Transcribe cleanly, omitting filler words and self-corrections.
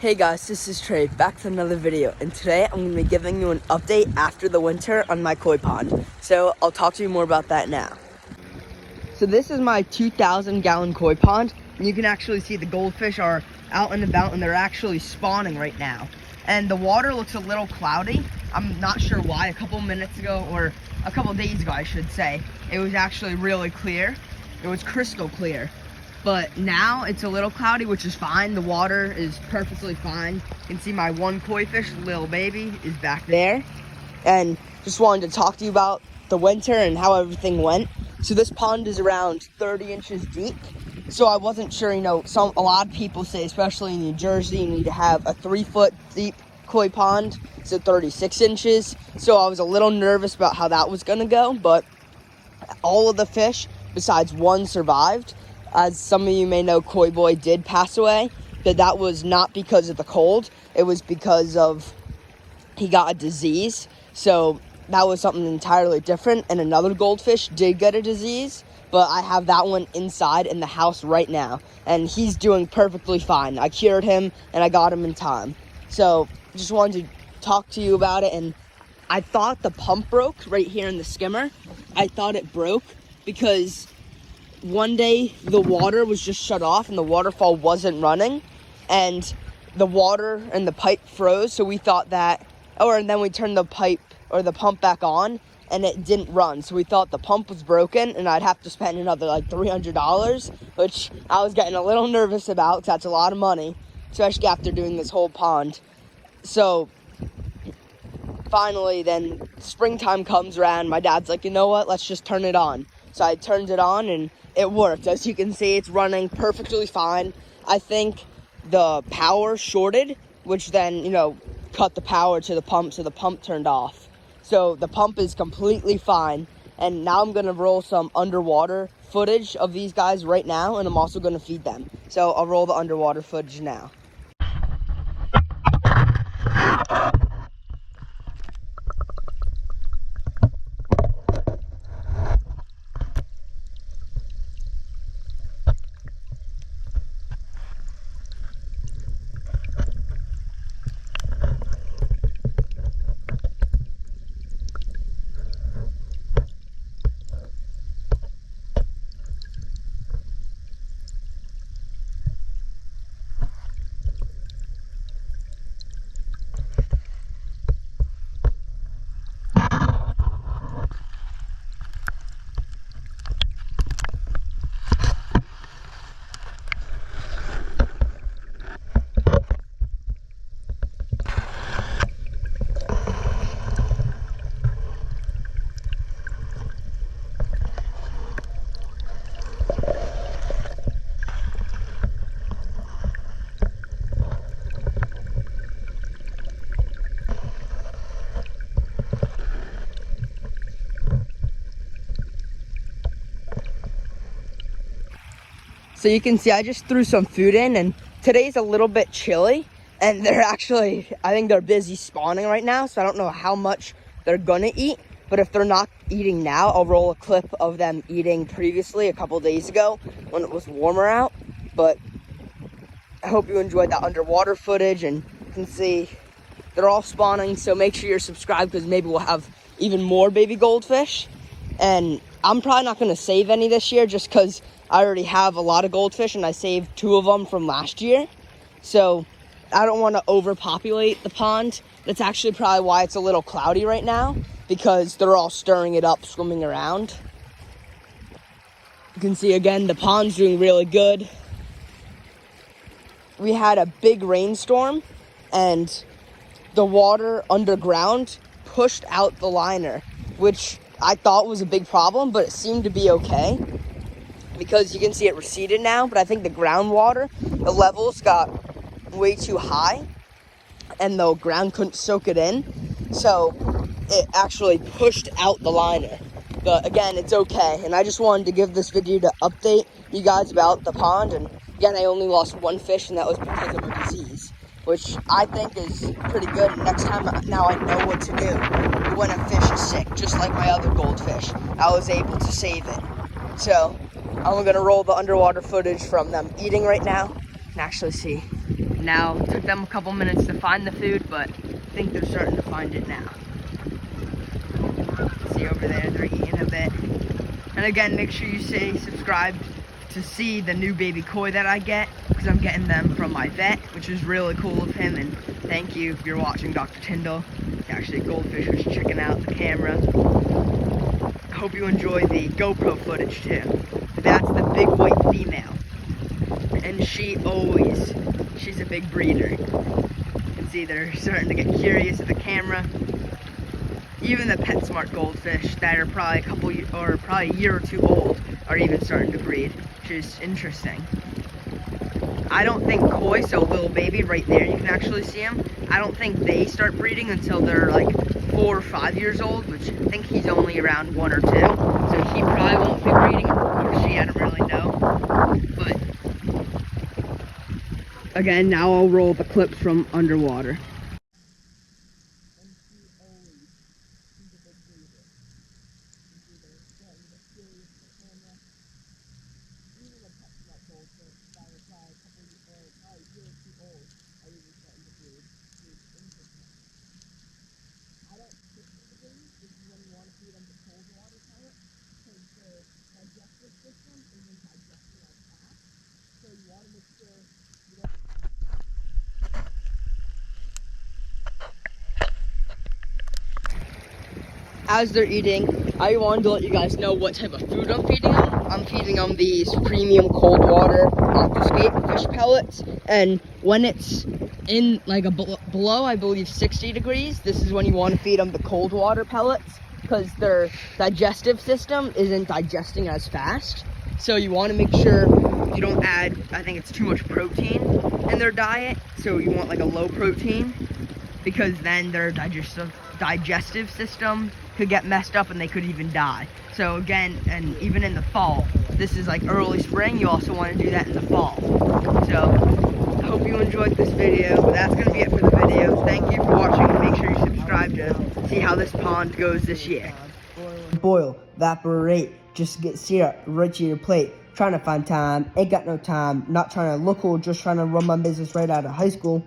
Hey guys, this is Trey, back with another video, and today I'm going to be giving you an update after the winter on my koi pond. So I'll talk to you more about that now. So this is my 2,000 gallon koi pond, and you can actually see the goldfish are out and about, and they're actually spawning right now. And the water looks a little cloudy. I'm not sure why. A couple minutes ago, or a couple days ago I should say, it was actually really clear. It was crystal clear. But now it's a little cloudy, which is fine. The water is perfectly fine. You can see my one koi fish, little baby, is back there. And just wanted to talk to you about the winter and how everything went. So this pond is around 30 inches deep. So I wasn't sure, a lot of people say, especially in New Jersey, you need to have a 3-foot deep koi pond, so 36 inches. So I was a little nervous about how that was gonna go, but all of the fish, besides one, survived. As some of you may know, Koi Boy did pass away, but that was not because of the cold. It was because of he got a disease. So that was something entirely different. And another goldfish did get a disease, but I have that one inside in the house right now, and he's doing perfectly fine. I cured him and I got him in time. So just wanted to talk to you about it. And I thought the pump broke right here in the skimmer. I thought it broke because one day the water was just shut off and the waterfall wasn't running, and the water and the pipe froze. So we thought that, and then we turned the pipe or the pump back on and it didn't run. So we thought the pump was broken and I'd have to spend another like $300, which I was getting a little nervous about because that's a lot of money, especially after doing this whole pond. So finally, then springtime comes around. My dad's like, you know what? Let's just turn it on. So I turned it on and it worked. As you can see, it's running perfectly fine. I think the power shorted, which then, cut the power to the pump, so the pump turned off. So the pump is completely fine. And now I'm going to roll some underwater footage of these guys right now, and I'm also going to feed them. So I'll roll the underwater footage now. So you can see I just threw some food in, and today's a little bit chilly, and they're actually, I think they're busy spawning right now, so I don't know how much they're gonna eat. But if they're not eating now, I'll roll a clip of them eating previously a couple days ago when it was warmer out. But I hope you enjoyed that underwater footage, and you can see they're all spawning. So make sure you're subscribed, because maybe we'll have even more baby goldfish. And I'm probably not gonna save any this year just because I already have a lot of goldfish, and I saved 2 of them from last year. So I don't want to overpopulate the pond. That's actually probably why it's a little cloudy right now, because they're all stirring it up, swimming around. You can see again, the pond's doing really good. We had a big rainstorm, and the water underground pushed out the liner, which I thought was a big problem, but it seemed to be okay, because you can see it receded now. But I think the groundwater, the levels got way too high, and the ground couldn't soak it in, so it actually pushed out the liner. But again, it's okay. And I just wanted to give this video to update you guys about the pond. And again, I only lost 1 fish, and that was because of a disease, which I think is pretty good. And next time, now I know what to do when a fish is sick, just like my other goldfish. I was able to save it. So I'm gonna roll the underwater footage from them eating right now and actually see now. It took them a couple minutes to find the food, but I think they're starting to find it now. See over there, they're eating a bit. And again, make sure you stay subscribed to see the new baby koi that I get, because I'm getting them from my vet, which is really cool of him. And thank you if you're watching Dr. Tyndall. It's actually a goldfish who's checking out the camera. I hope you enjoy the GoPro footage too. That's the big white female. And she's a big breeder. You can see they're starting to get curious at the camera. Even the PetSmart goldfish that are probably probably a year or two old are even starting to breed, which is interesting. I don't think koi, so little baby right there, you can actually see him. I don't think they start breeding until they're like 4 or 5 years old, which I think he's only around 1 or 2. So he probably won't be breeding, or she, I don't really know. But again, now I'll roll the clips from underwater. As they're eating, I wanted to let you guys know what type of food I'm feeding them. I'm feeding them these premium cold water Aquascape fish pellets, and when it's in like below, I believe 60 degrees, this is when you want to feed them the cold water pellets, because their digestive system isn't digesting as fast. So you want to make sure you don't add, I think it's too much protein in their diet, so you want like a low protein, because then their digestive system could get messed up and they could even die. So again, and even in the fall, this is like early spring, you also want to do that in the fall. So I hope you enjoyed this video. That's going to be it for the video. Thank you for watching, and make sure you subscribe to see how this pond goes this year. Boil, evaporate, just get syrup right to your plate. Trying to find time, ain't got no time, not trying to look cool, just trying to run my business right out of high school.